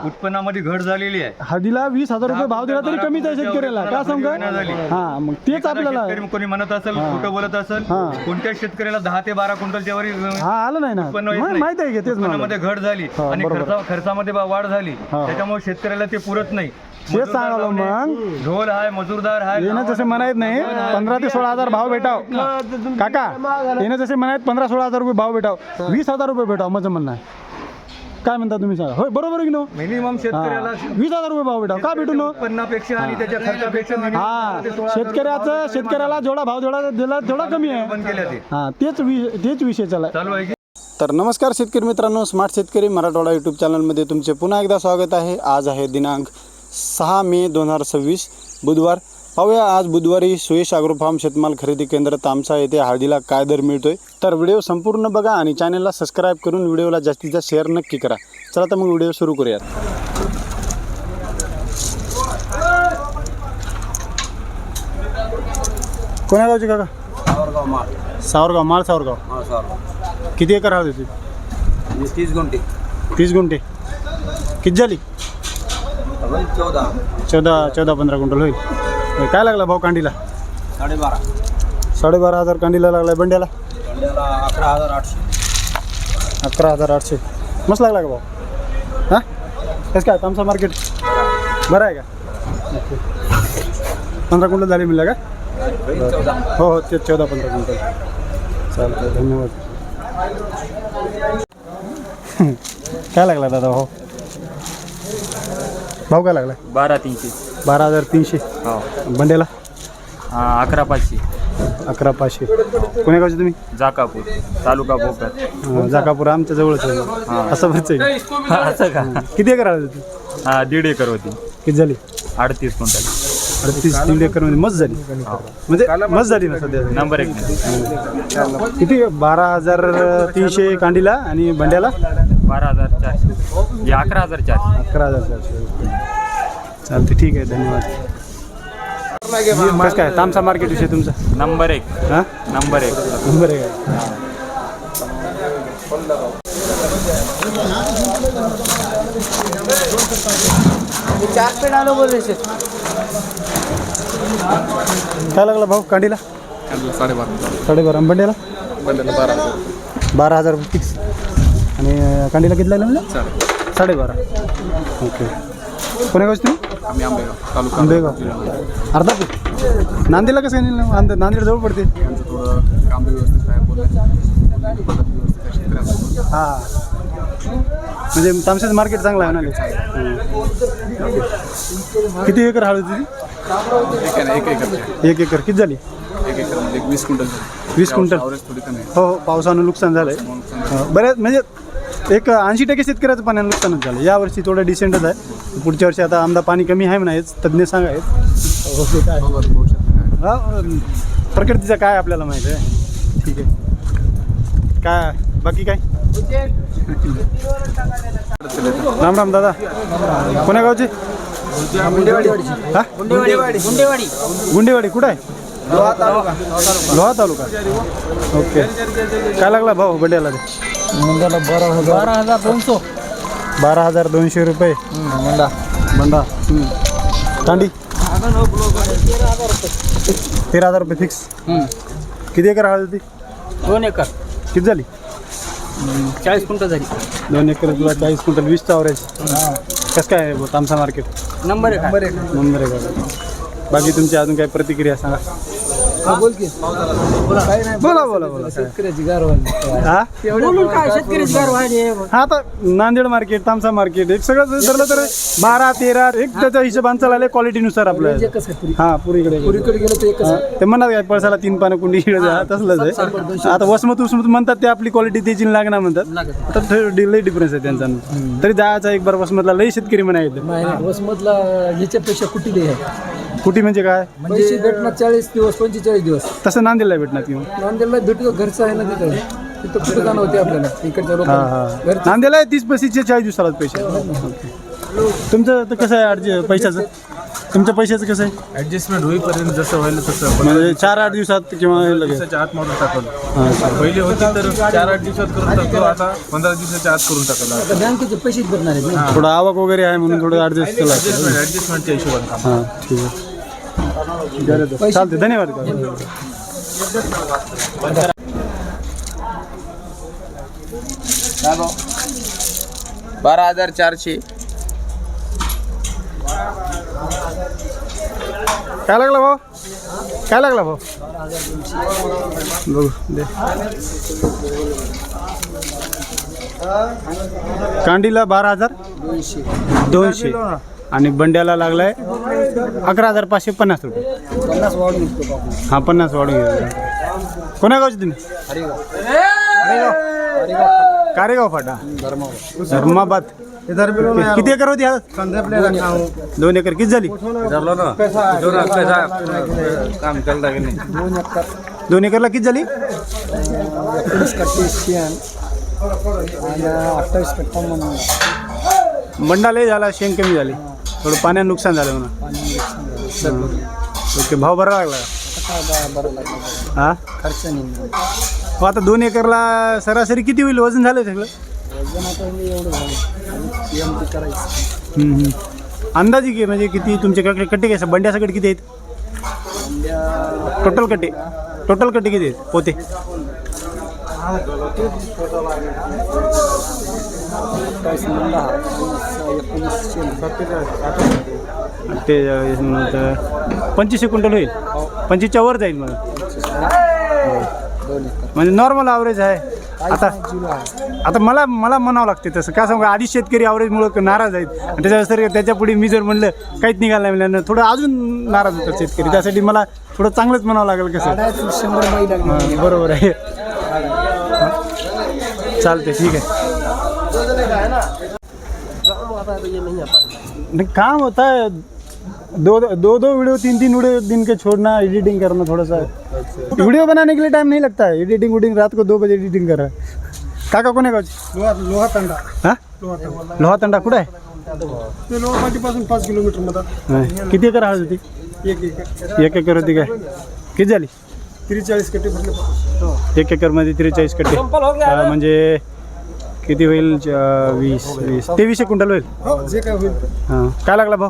उत्पन्नामध्ये घट झालेली आहे. हळदीला 20,000 रुपये भाव दिला तरी कमीच आहे शेतकऱ्याला. का सांगा? हा मग तेच आपल्याला कोणी म्हणत असेल, खोटं बोलत असेल, कोणत्याच शेतकऱ्याला 10 ते 12 क्विंटलच्या वर हा आलं नाही ना, माहिती आहे. तेच उत्पन्नामध्ये घट झाली आणि खर्चामध्ये वाढ झाली, त्याच्यामुळे शेतकऱ्याला ते पुरत नाही. तेच सांगालो मग. ढोल आहे, मजूरदार आहे, येणं जसे म्हणायत नाही 15 ते 16,000 भाव भेटाव काका. येणं जसे म्हणायत 15-16,000 रुपये भाव भेटाव, 20,000 रुपये भेटाव माझं म्हणणं आहे. काय म्हणता तुम्ही सांगा? होय बरोबर आहे की नो? मिनिमम शेतकऱ्याला 20,000 रुपये भाव भेटाव. का भेटू नो? उत्पन्नापेक्षा आणि त्याच्या खर्चापेक्षा शेतकऱ्याला जेवढा भाव दिला तेवढा कमी आहे. बंद केल्या ते. हा तेच विषय चालू आहे. तर नमस्कार शेतकरी मित्रांनो, स्मार्ट शेतकरी मराठवाडा यूट्यूब चॅनलमध्ये तुमचे पुन्हा एकदा स्वागत आहे. आज आहे दिनांक 6 मे 2026 बुधवार. पाहूया आज बुधवारी सुयश ॲग्रो फार्म शेतमाल खरेदी केंद्र तामसा येथे हळदीला काय दर मिळतोय. तर व्हिडिओ संपूर्ण बघा आणि चॅनलला सबस्क्राईब करून व्हिडिओला जास्तीत जास्त शेअर नक्की करा. चला तर मग व्हिडिओ सुरू करूयात. कोण्या गावचे काका? सावरगाव माळ. सावरगाव. किती एकर हळद होती? 30 गुंठे. 30 गुंठे. किती झाली? 14-15 क्विंटल होईल. काय लागला भाऊ कांडीला? 12,500 कांडीला लागला. बंड्याला 11,800. मस्त लागला का भाऊ? हां कसं काय तामसा मार्केट बरं आहे का? 15 क्विंटल झाली मिळलं का? हो ते 14-15 क्विंटल. चालतं, धन्यवाद. काय लागला दादा भाऊ? भाव काय लागला? 12,300. हो. बंड्याला 11,500. 11,500. कोण्या गावचे तुम्ही? जाकापूर, तालुका भोकर. जाकापूर आमच्या जवळच आहे. असं बरंच आहे. असं का? किती एकर हळद होती? 1.5 एकर होती. किती झाली? 38 क्विंटल. 38 एकर मध्ये मस्त झाली. म्हणजे मस्त झाली ना सध्या. नंबर 1. किती? 12,300 कांडीला आणि बंड्याला 12,400. 11,400. 11,400. चालते, ठीक आहे, धन्यवाद. कसं काय तामसा मार्केट विषय तुमचा? नंबर 1. हां नंबर 1. नंबर आहे काय? काय लागला भाऊ कांडीला? 12,500. बंड्याला 12,000 रुपये फिक्स. आणि कांडीला किती लागलं म्हणजे? 12,500. ओके. कोण्या गावची तुम्ही? आंबेगाव. अर्धापूर. नांदेडला कसं काय नेलं? नांदेड जवळ पडते. हां म्हणजे तामशाचं मार्केट चांगलं आहे ना. किती एकर हळद होती? 1 एकर. किती झाली? 20 क्विंटल. 20 क्विंटल. हो, पावसानं नुकसान झालं आहे बऱ्याच. म्हणजे एक 80% शेतकऱ्याचं पाण्यानं नुकसानच झालं. यावर्षी थोडं डिसेंटच आहे. पुढच्या वर्षी आता आमदा पाणी कमी आहे म्हणायच तज्ज्ञ सांगायच. काय हा प्रकृतीचं काय आपल्याला माहीत आहे. ठीक आहे. काय बाकी काय? राम राम दादा. कोण्या गावचे? गुंडेवाडी. कुठं आहे? लोहा तालुका. ओके. काय लागला भाऊ बंड्याला? 12,200. 12,200 रुपये. बंडा. कांडी 13,000 रुपये फिक्स. किती एकर हळद होती? 2 एकर. किती झाली? 40 क्विंटल झाली. 2 एकर तुला 40 क्विंटल. 20चा ॲव्हरेज. कसं काय आहे तामसा मार्केट? नंबर 1. नंबर 1. बाकी तुमची अजून काही प्रतिक्रिया सांगा. बोल की. बोला. शेतकऱ्याची गारवाडी. हा शेतकऱ्याची गारवाडी. हा आता नांदेड मार्केट, तामसा मार्केट एक सगळं धरलं तर 12-13 एक त्याच्या हिशोबाने चालले क्वालिटीनुसार आपलं. हा पुरीकडे गेलं तर एकच. ते म्हणतात काय पळसाला 3 पानं कुंडी तसलंच आहे. आता वसमत म्हणतात ते आपली क्वालिटी त्याची लागणार म्हणतात. आता लई डिफरन्स आहे त्यांचा. तरी जायचा एक बार वसमतला लई शेतकरी म्हणायचं. वसमतला याच्यापेक्षा कुठे दे कुठी म्हणजे काय? पैसे भेटणार 40 दिवस 45 दिवस. तसं नांदेडला भेटणार किंवा नांदेडला भेटतो. घरचं आहे ना तिथं कुठं जाणं होते आपल्याला इकडच्या लोकांना. नांदेडला 30-35 40 दिवसाला पैसे. तुमचं तर कसं आहे पैशाचं? तुमच्या पैशाचं कसं आहे? ऍडजस्टमेंट होईपर्यंत जसं व्हायला तसं म्हणजे 4-8 दिवसात किंवा लगेच? दिवसाच्या आत मारून टाकलं. अच्छा. पहिले होती तर 4-8 दिवसात करून टाकतो, आता 15 दिवसाच्या आत करून टाकलं. आता बँकेचे पैसेच भरणार आहेत ना. थोडं आवक वगैरे आहे म्हणून थोडं ॲडजस्ट केलं असेल. ऍडजस्टमेंटच्या हिशोबाने काम. हां ठीक आहे चालते धन्यवाद. 12,400. काय लागला भाऊ? काय लागला भाऊ? बघू दे. कांडीला 12,200 आणि बंड्याला लागलाय 11,550 रुपये. 50 वाढून विकतो आपण. हा 50 वाढून घ्या. कोण्या गावचे तुम्ही? कारेगाव फाटा धर्माबाद. किती एकर होती? 2 एकर. किती झाली? 2 एकरला किती झाली? 19 कट्टे शेण आणि 28 कट्टा म्हणून मंडा लय झाला, शेंग कमी झाली, थोडं पाण्यात नुकसान झालं म्हणा. ओके. भाव बरा लागला बरं लागलं. हा? खर्च नाही. मग आता 2 एकरला सरासरी किती होईल? वजन झालं सगळं? वजन आता एवढं झालं. एम टी करायचं. अंदाजी की म्हणजे किती तुमचे कट्टे काय बंड्यासकट किती आहेत? टोटल कट्टे किती आहेत पोते? ते 25 क्विंटल होईल. 25च्या वर जाईल मला. म्हणजे नॉर्मल ॲव्हरेज आहे. आता मला म्हणावं लागते तसं का सांगू, आधी शेतकरी ॲव्हरेजमुळं नाराज आहेत आणि त्याच्या पुढे मी जर म्हणलं काहीच निघालं नाही म्हणलं थोडं अजून नाराज होतात शेतकरी. त्यासाठी मला थोडं चांगलंच म्हणावं लागेल. कसं 100 बाई लागली. बरोबर आहे. चालते ठीक है. काम होता है दो वीडियो 3 वीडियो दिन के छोड़ना, एडिटिंग करना थोड़ा सा. वीडियो बनाने के लिए टाइम नहीं लगता है. एडिटिंग रात को 2 बजे एडिटिंग कर रहा है. काका कोण आहे गावची? लोहा तंडा. हां लोहा तंडा कुठं आहे? ते लोहापाटीपासून 5 किलोमीटर मध्ये. किती एकर हळद होती? 1 एकर होती काय? किती झाली? 43 कट्टे भरले. 1 एकरमध्ये 43 कट्टे म्हणजे किती होईल? 23 क्विंटल होईल. हो जे काय होईल. हां. काय लागला भाऊ?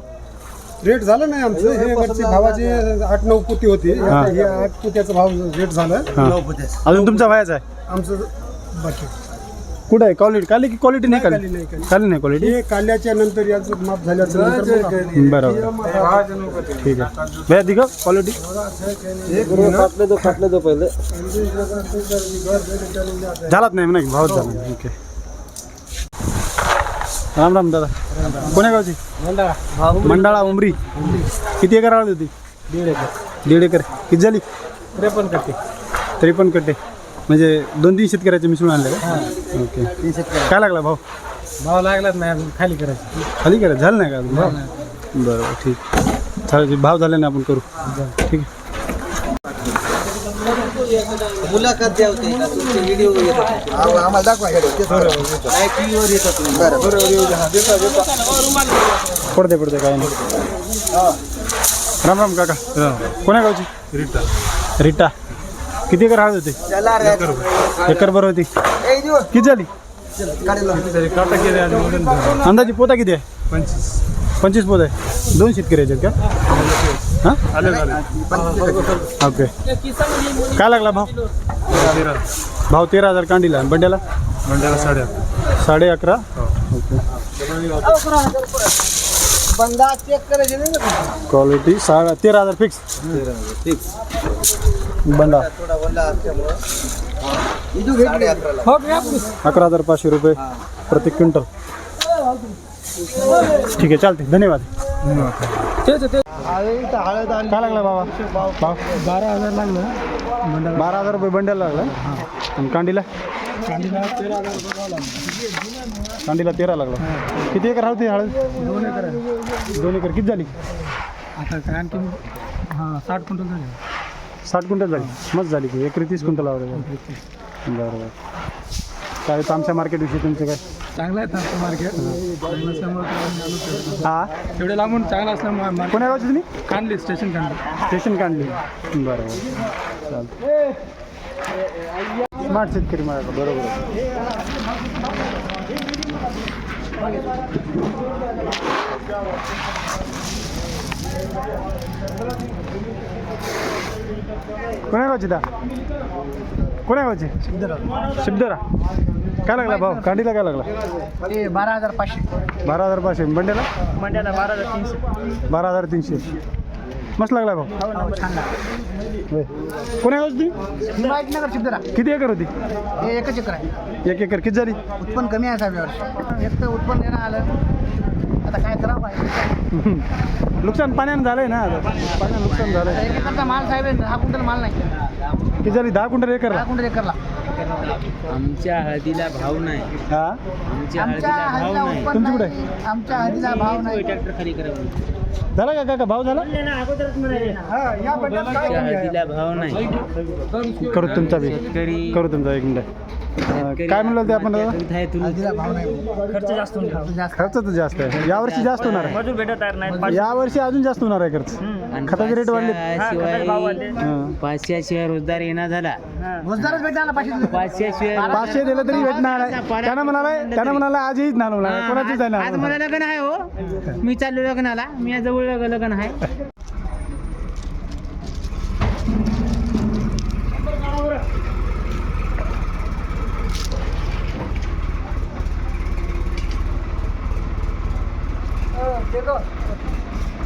रेट झालं नाही आमचं. हे वरची भावाची 8-9 पोती होती. आता हे 8 पोत्याचा भाव रेट झाला. अजून तुमचा व्हायचा आहे? आमचं बाकी कुठं आहे? क्वालिटी नाही काढली नाही. नाही क्वालिटी. हे काढल्याच्या नंतर याचं माप झाल्याचं नंतर बरोबर ठीक आहे. भैया दिखो क्वालिटी. फाटलं पहिले झालाच नाही म्हणा भावच झाला नाही. ओके. राम राम दादा. कोण्या गावची? मंडाळा उमरी. किती एकर हळद होती? 1.5 एकर. किती झाली? 53 कट्टे म्हणजे 2-3 शेतकऱ्याचे मिसळून आणले का? ओके. काय लागला भाव? भाव लागलाच नाही. खाली करायचं झालं नाही का अजून भाव? बरोबर ठीक. चालेल भाव झाले ना आपण करू. ठीक आहे. मुलाखत द्या होते का तुमचे व्हिडिओ येतात आम्हाला दाखवा टीव्हीवर येतात तुम्ही. पडते काय नाही. राम राम काका. कोण्या गावची? रिटा. किती एकर हळद होती? एकर बरं होती. किती झाली? अंदाजे पोता किती आहे? 25 पोत आहे. 2 शेतकरी आहेत का? हां ओके. काय लागला भाव? 13,000 कांडीला. बंड्याला 11.5. ओके. Quality 13,000 fix. बंडा 11,500 रुपये प्रति क्विंटल. ठीक आहे चालते. धन्यवाद. काय लागला बाबा? भाव 12,000 लागलं. 12,000 रुपये बंडल लागला. आणि कांडीला? कांडीला 13 लागला. किती एकर हळद? 2 एकर. किती झाली? आता काय आणखी 60 क्विंटल झाले. 60 क्विंटल झाली. मस्त झाली की. एकरी 30 क्विंटल आवडेल. बरोबर. काय तामसा मार्केटविषयी तुमचं काय? चांगलं आहे तामसा मार्केट हां एवढे लांबून चांगलं असल्यामुळे कोण्या गावचे तुम्ही? कांदली स्टेशन कांदली. स्टेशन काढली बरं बरं चालतं. स्मार्ट शेतकरी मला बरोबर आहे. कोण्या गावची दा कोण्या गावची? शिबदरा. काय लागला भाऊ कांडीला? काय लागला? 12,500. 12,500. बंड्याला? मंड्याला 12,300. 12,300. मस्त लागला भाऊ. होय. कोण्या गावची तुम्ही? हिमायतनगर शिबदरा. किती एकर होती? हे एकच एकर आहे. 1 एकर. किती झाली? उत्पन्न कमी आहे साहेब यावर्षी. एक तर उत्पन्न येणं आलं आता काय करावं आहे. नुकसान पाण्यानं झालंय ना. पाण्यानं नुकसान झालंय. एक एकरचा माल साहेब आहे 10 क्विंटल माल नाही. किती झाली? 10 क्विंटल एकरला. 10 क्विंटल एकरला. आमच्या हळदीला भाव नाही. हा आमच्या आमच्या हळदीला उत्पन्न तुमची कुठे? नाही. आमच्या हळदीला भाव नाही. ट्रॅक्टर खाली करावं. झाला का काका? भाव झाला? हा, या बद्दल काय आमच्या हळदीला भाव नाही. करू तुमचा बी. शेतकरी करू तुमचा 1 मिनिट. काय म्हणलं ते आपण? हळदीला भाव नाही. खर्च जास्त जास्त. खर्च तर जास्त आहे. यावर्षी जास्त होणार आहे. मजूर भेटत नाही. यावर्षी अजून जास्त होणार आहे खर्च. खताचे रेट वाढले. शिवाय 500 शिवाय रोजगार येणार झाला. रोजगारच भेटणार ना 500. 500 शिवाय 500 दिलं तरी भेटणार आहे. त्यानं म्हणाला आज येत ना कोणाचीच आहे आज ना. मला लग्न आहे हो. मी चाललो लग्नाला. मी जवळ लग्न आहे.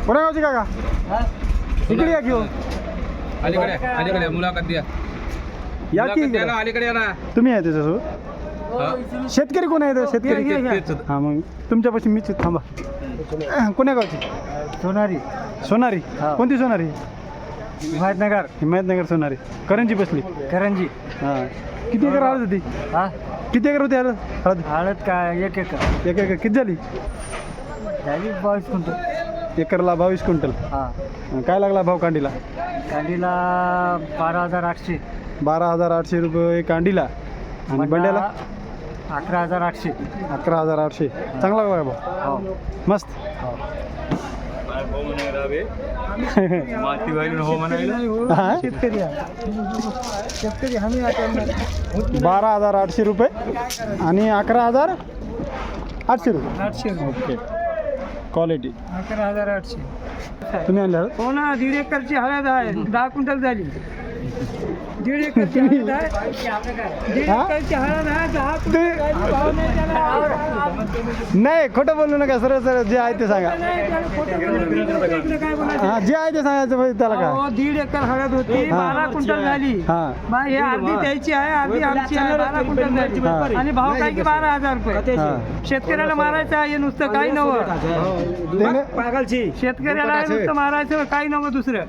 कोणा गावची काका? इकडे या घेऊ. अलीकडे मुलाखत द्या. या की इकडे. अलीकडे या ना. तुम्ही आहे त्याच्यासोबत? शेतकरी कोण आहे? शेतकरी. हा मग तुमच्यापाशी मीच थांबा. कोण्या गावची? सोनारी. सोनारी. कोणती सोनारी? हिमायतनगर. हिमायतनगर सोनारी. करंजी बसली. करंजी. हां किती एकर हळद होती? हा किती एकर होती हळद? हळद काय 1 एकर. 1 एकर. किती झाली? झाली 22 क्विंटल. एकरला 22 क्विंटल. हा काय लागला भाव कांडीला? कांदीला 12,800. 12,800 रुपये कांडीला. आणि बंड्याला? 11,800. 11,800. चांगला लागला भाऊ. हो. मस्त. माती वाढून हो म्हणायला. हा? शेतकरी शेतकरी हमी 12,800 रुपये आणि 11,800 रुपये. 800. Okay quality. 11,800. तुम्ही आणल्या हळद? हो ना 1.5 एकरची हळद आहे 10 क्विंटल झाली. 1.5 एकरची हळद आहे. 1.5 हा? एकरची हळद आहे 10 क्विंटल झाली. भाव नाही त्याला. नाही खोटं बोलू नका. सरळ सरळ जे आहे ते सांगा. नाही, त्याला खोटं बोलायचं. इकडे काय बोलायचं? हा जे आहे ते सांगायचं पाहिजे त्याला काय. हो, 1.5 एकर हळद होती हा. 12 क्विंटल झाली. हा मग हे अर्धी द्यायची आहे अर्धी आमची आहे 12 क्विंटल झाली. हा. आणि भाव काय की 12,000 रुपये. हा. शेतकऱ्याला मारायचं आहे नुसतं काही नव्हतं. त्याने शेतकऱ्याला आहे नुसतं मारायचं काही नव्हतं दुसरं.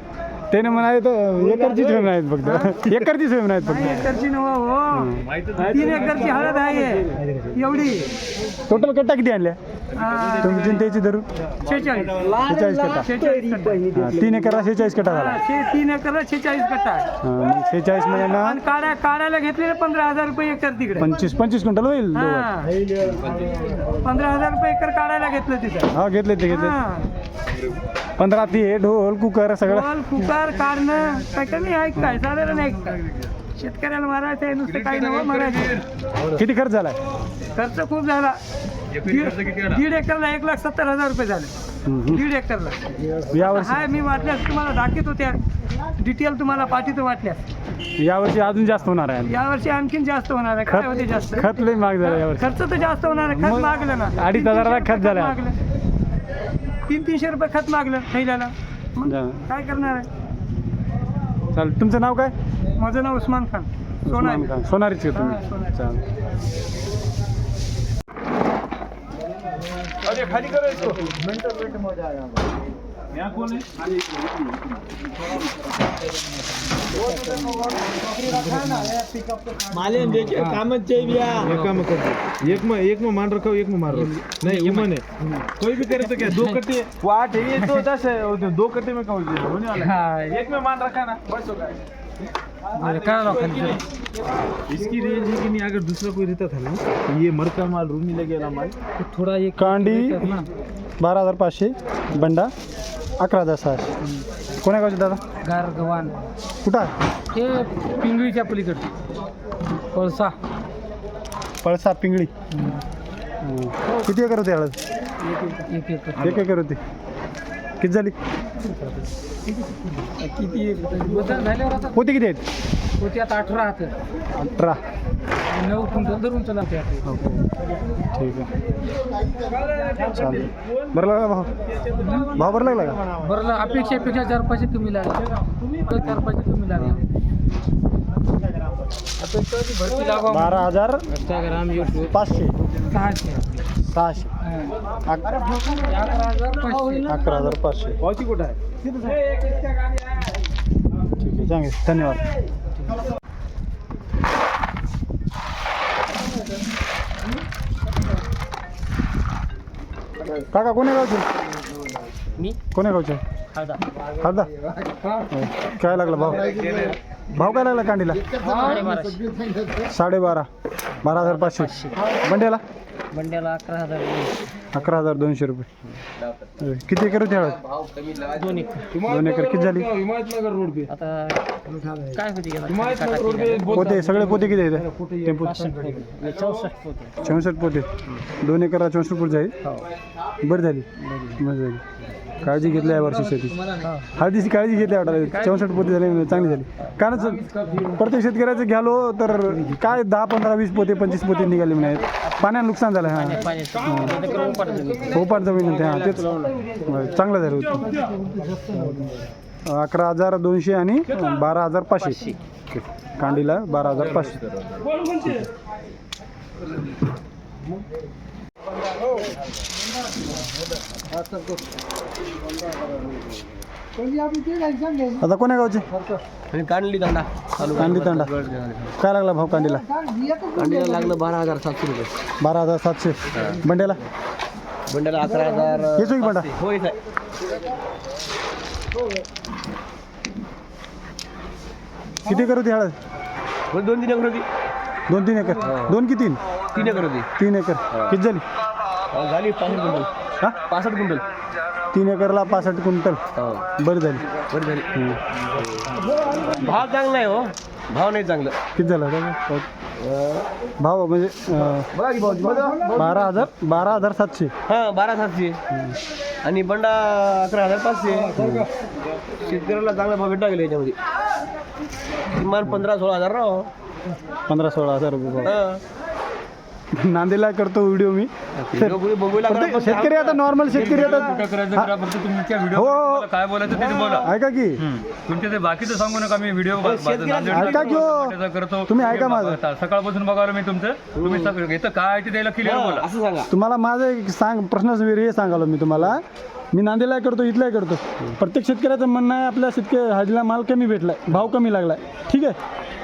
त्याने म्हणाले तर एकरचीच फेम नाहीत फक्त. एकरचीच फेम नाहीत नाही फक्त. एकरची नव्हं हो 3 एकरची हळद आहे एवढी. टोटल कट्टा किती आणल्या हा, तुमची आणि त्याची धरून? 46. 46 कट्टा. 46 कट्टा. हा, 3 एकरला 46 कट्टा झाला. 3 एकरला 46 कट्टा आहे. हा, मग 46 मध्ये ना आणि काढायला घेतलेले 15,000 रुपये एकर तिकडे. 25 क्विंटल होईल दोघं. हा 15,000 रुपये एकर काढायला घेतलं तिथं. हा घेतले ते घेतले. हा. 15 ती हे ढोल कुकर सगळं. ढोल, कुकर काढणं काय कमी आहे काय साधारण आहे का? शेतकऱ्याला मारायचं आहे नुसतं काही नवं मारायचं. किती खर्च झालाय? खर्च खूप झाला. 1.5 एकरला 1,70,000 रुपये झाले. 1.5 एकरला. यावर्षी हाय मी वाटल्यास तुम्हाला दाखवतो त्या डिटेल तुम्हाला पाठवतो वाटल्यास. यावर्षी अजून जास्त होणार आहे. यावर्षी आणखीन जास्त होणार आहे. काय होते जास्त? खत लई महाग झालं यावर्षी. खर्च तर जास्त होणार आहे. खत मग मागलं ना 2,500 खत झालं. 300-300 रुपये खत मागलं थैल्याला. मग जा. काय करणार आहे? चालेल. तुमचं नाव काय? माझं नाव उस्मान खान. उस्मान खान. सोनारीच का हा, तुम्ही? सोनारी. चालेल. एक में मान रखो एक में मार रखो नहीं उमन है कोई भी करे तो क्या 2 कट्टे वाट है ये तो 10 है 2 कट्टे में होने वाला है एक में मान रखा ना बस होगा इसकी रेंज है कि नहीं, अगर दूसरा कोई रहता था ना, ये मरका माल रूमी लगेगा माल थोड़ा ये कांडी 12,500, बंडा 11,600. कोण्या गावचे दादा? गार गव्हाण कुठं आहे? हे पिंगळीच्या पलीकडे कोळसा पळसा पिंगळी. किती एकर होते हळद? एक एक 1 एकर होती. किती झाली? किती बदल झाल्यावर आता होती किती आहेत? होती आता 18 हात 18. 9 क्विंटल धरून चलावते आता. ठीक आहे चालतं. बरं लागला भाव बरं लागला का? बरं अपेक्षेपेक्षा 4 पैसे कमी लागले. 4 पैसे कमी लागले. अपेक्षा होती भरती लागवा 12,500 600 11,500. पावती कुठं आहे? ठीक आहे चांगले धन्यवाद. काका कोण्या गावचे? मी कोण्या गावचे? हळदा हळदा. काय लागला भाव? भाव काय लागला कांडीला? 12,500. 12,500. बंड्याला? बंड्याला 11,000 11,200 रुपये. किती एकर होती हळद? 2 एकर 2 एकर. किती झाली? हिमायतनगर रोड पे, आता काय होती हिमायतनगर रोड पे पोते सगळे पोते किती आहेत? टेम्पो 64 पोते 64 पोते. 2 एकरला 64 पोते जाईल. बरं झाली. बरं झाली. काळजी घेतली या वर्षी शेती. हळदीची काळजी घेतली वाटत. 64 पोते झाली, चांगली झाली. कारण प्रत्येक शेतकऱ्याचं घ्यालो तर काय 10, 15, 20 पोते 25 पोते निघाले म्हणे. पाण्यानं नुकसान झालं. हां ओपाट जमीन होते. हां तेच चांगलं झालं होतं. 11,200 आणि 12,500. कांडीला 12,500. आता कोण्या गावचे? कांडली दांडा कांडी तांडा. काय लागला भाव कांडीला? कांडीला लागलं 12,700 रुपये. 12,700. बंड्याला? बंड्याला 11,000. येतो की बंडा? हो येत आहे. किती एकर होती हळद? 2-3 एकर होती. 2-3 एकर. 2 की 3? 3 एकर होती. 3 एकर. किती झाली? झाली 65 क्विंटल. हा 65 क्विंटल. 3 एकरला 65 क्विंटल. बरं झाली. बरं झाली. भाव चांगला आहे हो. भाव नाही चांगलं. किती झालं भाव? म्हणजे 12,700. हां 12,700 आणि बंडा 11,500. शेतकऱ्याला चांगला भाव भेटा गेला याच्यामध्ये. किमान 15-16 हजार राव. 15-16 रुपये भाव. हां नांदेडला करतो व्हिडिओ मी. बघूला प्रत्येक शेतकरी आता नॉर्मल शेतकरी आता कुठं करायचं करा, फक्त तुमच्या व्हिडिओ हो. काय बोलायचं ते बोला. ऐका की तुमच्या ते बाकीचं सांगू नका. मी व्हिडिओ ऐका की हो. करतो. तुम्ही ऐका माझं. सकाळपासून बघायला मी तुमचं. तुम्ही सगळं इथं काय आहे ते द्यायला क्लिअर बोला. असं सांगा. तुम्हाला माझं एक प्रश्न हे सांगालो मी तुम्हाला. मी नांदेडला करतो, इथलाही करतो. प्रत्येक शेतकऱ्याचं म्हणणं आहे आपल्या शेतकरी हळदीला माल कमी भेटलाय, भाव कमी लागलाय. ठीक आहे.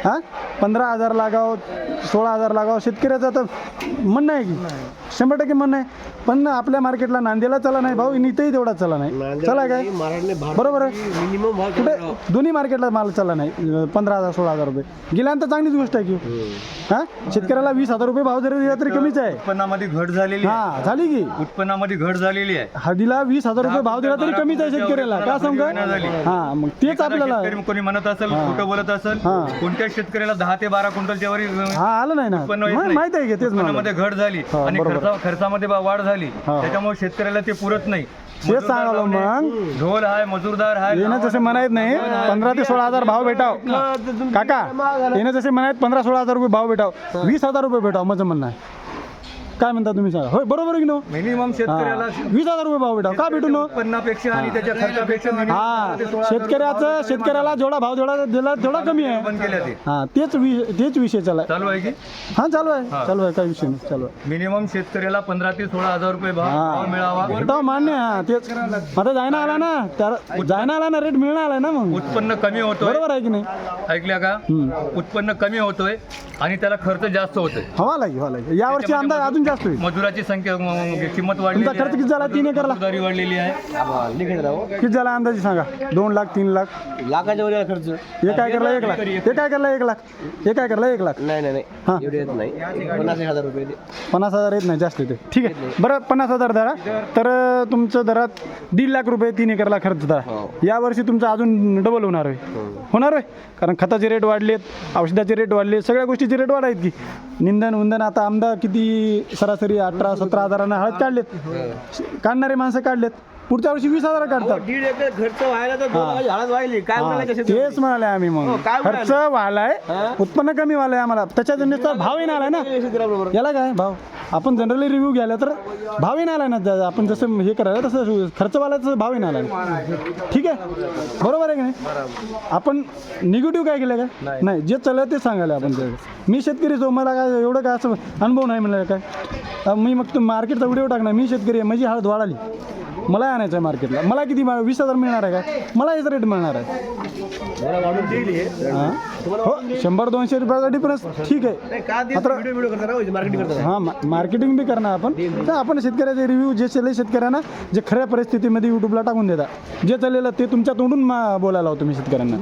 हां 15,000 लागाव, 16,000 लागाव, शेतकऱ्याचं आता म्हणणं आहे की 100% म्हणणं आहे. पण आपल्या मार्केटला नांदेडला चला नाही भाऊ, इथंही तेवढा चला नाही. चला काय बरोबर आहे. मिनिमम भाव कुठे दोन्ही मार्केटला माल चला नाही. 15,000 16,000 रुपये गेल्यानंतर चांगलीच गोष्ट आहे की. हां शेतकऱ्याला 20,000 रुपये भाव जरी दिला तरी कमीच आहे. उत्पन्नामध्ये घट झालेली आहे. हां झाली की उत्पन्नामध्ये घट झालेली आहे. हळदीला 20,000 रुपये भाव दिला तरी कमीच आहे शेतकऱ्याला. काय सांगा? हां मग तेच आपल्याला शेतकरी कोणी म्हणत असेल, खोटं बोलत असेल, हां. कोणत्या शेतकऱ्याला 10 ते 12 क्विंटलच्या वर हां आलं नाही ना. उत्पन्न येत नाही. माहिती आहे की तेच म्हणलं. उत्पन्नामध्ये घट झाली हा, आणि बरोबर. खर्चामध्ये वाढ झाली. हा. त्याच्यामुळे शेतकऱ्याला ते पुरत नाही. तेच सांगालो मग. ढोल आहे, मजूरदार आहे. येणं जसे म्हणायत नाही 15 ते 16,000 भाव भेटाव काका. येणं जसे म्हणायत 15-16,000 रुपये भाव भेटाव, 20,000 रुपये भेटाव माझं म्हणणं आहे. काय म्हणता तुम्ही सांगा. होय बरोबर आहे की नो? मिनिमम शेतकऱ्याला 20,000 रुपये भाव भेटाव. का भेटू नो? उत्पन्नापेक्षा आणि त्याच्या खर्चापेक्षा हा शेतकऱ्याला जेवढा भाव दिला तेवढा कमी आहे. बंद केल्या ते हा तेच विषय चालू चालू आहे की आहे. हा चालू आहे काय विषय नाही चालू आहे. मिनिमम शेतकऱ्याला 15 ते 16,000 रुपये भाव मिळावा. भेटाव मान्य. हा तेच आता जायना आला ना, जायना आला ना, रेट मिळणार आलाय ना. मग उत्पन्न कमी होतोय. बरोबर आहे की नाही? ऐकल्या का? उत्पन्न कमी होतोय आणि त्याला खर्च जास्त होतोय. हवा लागे यावर्षी अंदाज अजून जास्त होईल मजुराची संख्या किंमत तुमचा वाढली खर्च किती झाला 3 एकरला मजुरी वाढलेली आहे. निघत राहो किती झाला अंदाजे सांगा 2 लाख 3 लाख लाखाच्या वर खर्च एका एकरला 1 लाख एका एकरला 1 लाख एका एकरला 1 लाख नाही नाही हां. नाही एवढे येत नाही 50,000 रुपये ते. 50,000 येत नाही जास्त येते ठीक आहे बरं 50,000 धरा तर तुमचं दरात 1.5 लाख रुपये 3 एकरला खर्च धरा यावर्षी तुमचं अजून डबल होणार आहे होणार आहे कारण खताचे रेट वाढलेत औषधाचे रेट वाढले सगळ्या गोष्टीचे रेट वाढायत की निंदन उंदन आता आमदा किती सरासरी 18-17 हजारांना हळद काढलेत काढणारे माणसं काढलेत पुढच्या वर्षी 20,000 काढतात 1.5 एकर खर्च व्हायला तर 2 लाखाची हळद व्हायली काय म्हणायचं शेतकरी? तेच म्हणाले आम्ही मग काय खर्च वाढलाय उत्पन्न कमी वाढलंय आम्हाला त्याच्या जन्याचा भावही नाही आलाय ना शेतकऱ्याबरोबर याला काय भाव आपण जनरली रिव्ह्यू घ्यायला तर भावही नाही आलाय ना आपण जसं हे करायला तसं खर्च वाढला तसं भावही नाही आलाय ठीक आहे बरोबर आहे की नाही आपण निगेटिव्ह काय केलं काय नाही जे चाललं ते सांगायला आपण मी शेतकरी जो मला काय एवढं काय असं अनुभव नाही म्हणलं काय मी मग मार्केटचा व्हिडिओ टाकणार मी शेतकरी आहे माझी हळद वाढाली मला आणायचं आहे मार्केटला मला किती 20,000 मिळणार आहे काय मला याचा रेट मिळणार आहे हां हो 100-200 रुपयाचा डिफरन्स ठीक आहे हां मार्केटिंग बी करणार आपण तर आपण शेतकऱ्याचे रिव्ह्यू जे चालले शेतकऱ्यांना जे खऱ्या परिस्थितीमध्ये यूट्यूबला टाकून देतात जे चाललेलं ते तुमच्या तोंडून बोलायला होतो मी शेतकऱ्यांना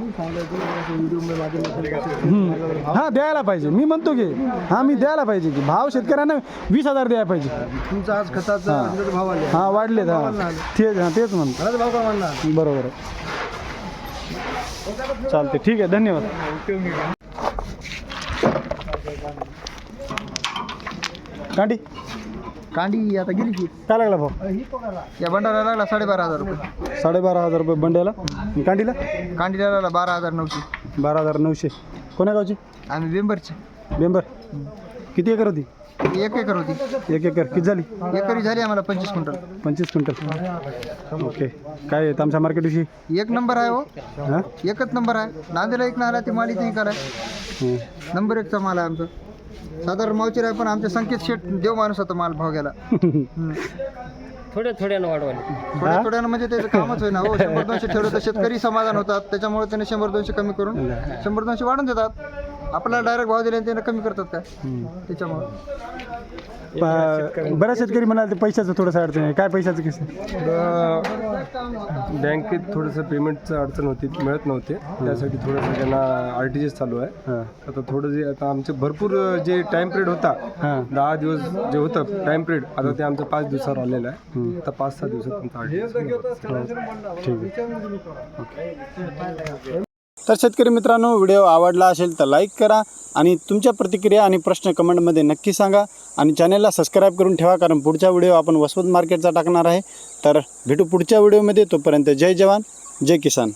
हां द्यायला पाहिजे मी म्हणतो की हां मी द्यायला पाहिजे की भाव शेतकऱ्यांना 20,000 द्यायला पाहिजे तुमचा आज खताचा भाव आले हां वाढलेत हां तेच म्हणतो भाव काय म्हणणार बरोबर आहे चालते ठीक आहे धन्यवाद कांडी कांडी आता गेली की काय लागला भाऊ या बंडाला लागला 12,500 रुपये 12,500 रुपये बंड्याला कांडीला कांडीला लागला 12,900 12,900 कोण्या गावची आम्ही बेंबरचे बेंबर किती एकर होती 1 एकर होती 1 एकर किती झाली एकरी झाली आम्हाला 25 क्विंटल 25 क्विंटल ओके काय आहे आमच्या मार्केटविषयी 1 नंबर आहे हो हां एकच नंबर आहे नांदेला एक नाला ती माली नाही कराय नंबर 1चा माल आहे आमचा साधारण मावचीर आहे पण आमच्या संकेत शेट देव माणूस होता माल भाव गेला थोड्यानं वाढवायला थोड्यानं म्हणजे त्याचं कामच होईना हो 100-200 ठेवलं तर शेतकरी समाधान होतात त्याच्यामुळे त्याने 100-200 कमी करून 100-200 वाढून देतात आपल्याला डायरेक्ट भाव दिले त्याने कमी करतात काय त्याच्यामुळे बऱ्याच शेतकरी म्हणाल ते पैशाचं थोडंसं अडचण आहे काय पैशाचं कसं बँकेत थोडंसं पेमेंटचं अडचण होती मिळत नव्हते त्यासाठी थोडंसं त्यांना RTGS चालू आहे आता थोडं जे आता आमचे भरपूर जे टाइम पिरियड होता 10 दिवस जे होतं टाइम पिरियड आता ते आमचं 5 दिवसावर आलेलं आहे आता 5-6 दिवसात तुमचं RTGS तर शेतकरी मित्रांनो व्हिडिओ आवडला असेल तर लाईक करा आणि तुमच्या प्रतिक्रिया आणि प्रश्न कमेंटमध्ये नक्की सांगा आणि चॅनलला सबस्क्राईब करून ठेवा कारण पुढचा व्हिडिओ आपण वसमत मार्केटचा टाकणार आहे तर भेटू पुढच्या व्हिडिओमध्ये तोपर्यंत जय जवान जय किसान